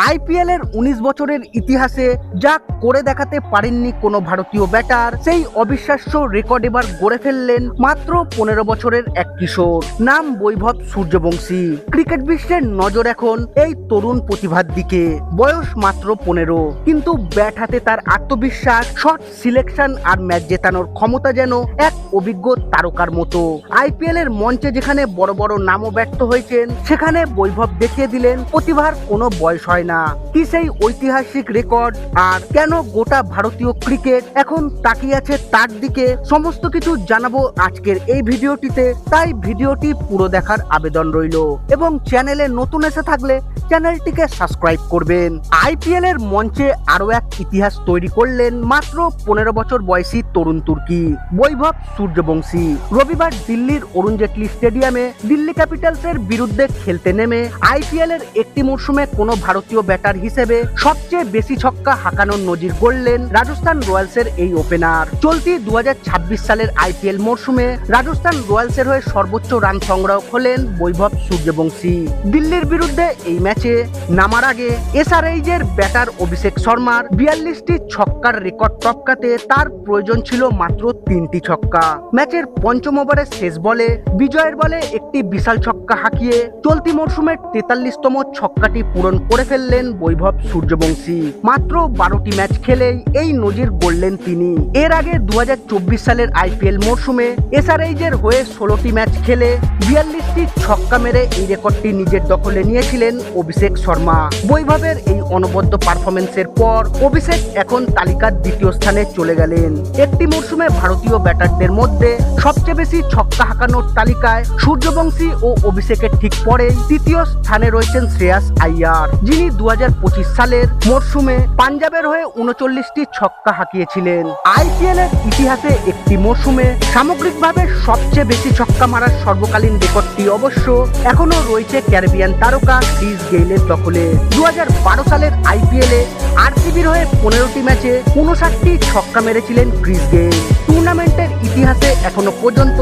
IPL এর 19 বছরের ইতিহাসে যা করে দেখাতে পারেননি কোনো ভারতীয় ব্যাটার, সেই অবিশ্বাস্য রেকর্ড এবার গড়ে ফেললেন মাত্র 15 বছরের এক কিশোর। নাম বৈভব সূর্যবংশী। ক্রিকেট বিশ্বের নজর এখন এই তরুণ প্রতিভার দিকে। বয়স মাত্র 15, কিন্তু ব্যাট হাতে তার আত্মবিশ্বাস, শট সিলেকশন আর ম্যাচ জেতানোর ক্ষমতা যেন এক অভিজ্ঞ তারকার মতো। আইপিএল এর মঞ্চে যেখানে বড় বড় নামও ব্যর্থ হয়েছেন, সেখানে বৈভব দেখিয়ে দিলেন প্রতিভার কোনো বয়স হয় না। কি সেই ঐতিহাসিক রেকর্ড, আর কেন গোটা ভারতীয় ক্রিকেট এখন তাকিয়ে আছে তার দিকে, সমস্ত কিছু জানাবো আজকের এই ভিডিওটিতে। তাই ভিডিওটি পুরো দেখার আবেদন রইল, এবং চ্যানেলে নতুন এসে থাকলে চ্যানেলটিকে সাবস্ক্রাইব করবেন। আইপিএল এর মঞ্চে আরো এক ইতিহাস তৈরি করলেন মাত্র 15 বছর বয়সী তরুণ তুর্কি বৈভব সূর্যবংশী। রবিবার দিল্লির অরুণ জেটলি স্টেডিয়ামে দিল্লি ক্যাপিটালসের বিরুদ্ধে খেলতে নেমে আইপিএল এর একটি মরশুমে কোনো ভারতীয় ব্যাটার হিসেবে সবচেয়ে বেশি ছক্কা হাঁকানোর নজির গড়লেন রাজস্থান রয়্যালসের এই ওপেনার। চলতি 2026 সালের আইপিএল মরশুমে রাজস্থান রয়্যালসের হয়ে সর্বোচ্চ রান সংগ্রাহক হলেন বৈভব সূর্যবংশী। দিল্লির বিরুদ্ধে এই ম্যাচে নামার আগে এসআরএইচের ব্যাটার অভিষেক শর্মার 42টি ছক্কার রেকর্ড টপকাতে তার প্রয়োজন ছিল মাত্র 3টি ছক্কা। ম্যাচের পঞ্চম ওভারের শেষ বলে বিজয়ের বলে একটি বিশাল ছক্কা হাঁকিয়ে চলতি মরশুমের 43তম ছক্কাটি পূরণ করে ফেললেন বৈভব সূর্যবংশী। মাত্র 12টি ম্যাচ খেলেই এই নজির গড়লেন তিনি। এর আগে 2024 সালের আইপিএল মরশুমে এসআরএইচের হয়ে 16টি ম্যাচ খেলে 42টি ছক্কা মেরে এই রেকর্ডটি নিজের দখলে নিয়েছিলেন অভিষেক শর্মা। বৈভবের এই অনবদ্য পারফরমেন্সের পর অভিষেক এখন তালিকার দ্বিতীয় স্থানে চলে গেলেন। একটি মরশুমে ভারতীয় ব্যাটারদের মধ্যে সবচেয়ে বেশি ছক্কা হাঁকানোর তালিকায় সূর্যবংশী ও অভিষেকের ঠিক পরেই তৃতীয় স্থানে রয়েছেন শ্রেয়াস আইয়ার, যিনি 2025 সালের মরশুমে পাঞ্জাবের হয়ে 39টি ছক্কা হাঁকিয়েছিলেন। আইপিএল এর ইতিহাসে একটি মরশুমে সামগ্রিকভাবে সবচেয়ে বেশি ছক্কা মারার সর্বকালীন রেকর্ডটি অবশ্য এখনো রয়েছে ক্যারিবিয়ান তারকা ক্রিস গেইলের দখলে। 2012 সালের আইপিএল এ আরসিবির হয়ে 15টি ম্যাচে 59টি ছক্কা মেরেছিলেন ক্রিস গেইল। টুর্নামেন্টের ইতিহাসে এখনো পর্যন্ত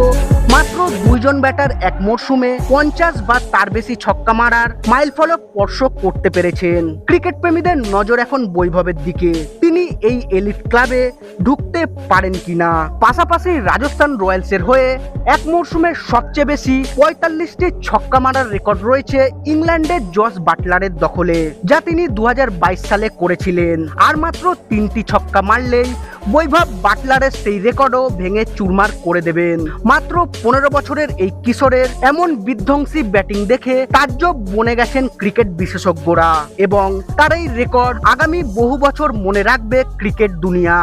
মাত্র 2 জন ব্যাটার এক মরশুমে 50 বা তার বেশি ছক্কা মারার মাইলফলক স্পর্শ করতে পেরেছেন। ক্রিকেট প্রেমীদের নজর এখন বৈভবের দিকে। তিনি এই এলিট ক্লাবে ঢুকতে পারেন কিনা। পাশাপাশি রাজস্থান রয়্যালসের হয়ে এক মরশুমে সবচেয়ে বেশি 45টি ছক্কা মারার রেকর্ড রয়েছে ইংল্যান্ডের জস বাটলারের দখলে, যা তিনি 2022 সালে করেছিলেন। আর মাত্র 3টি ছক্কা মারলেই বৈভব বাটলারের সেই রেকর্ডও ভেঙে চুরমার করে দেবেন। মাত্র 15 বছরের এই কিশোরের এমন বিধ্বংসী ব্যাটিং দেখে তাজ্জব বনে গেছেন ক্রিকেট বিশেষজ্ঞরা, এবং তার এই রেকর্ড আগামী বহু বছর মনে রাখবে ক্রিকেট দুনিয়া।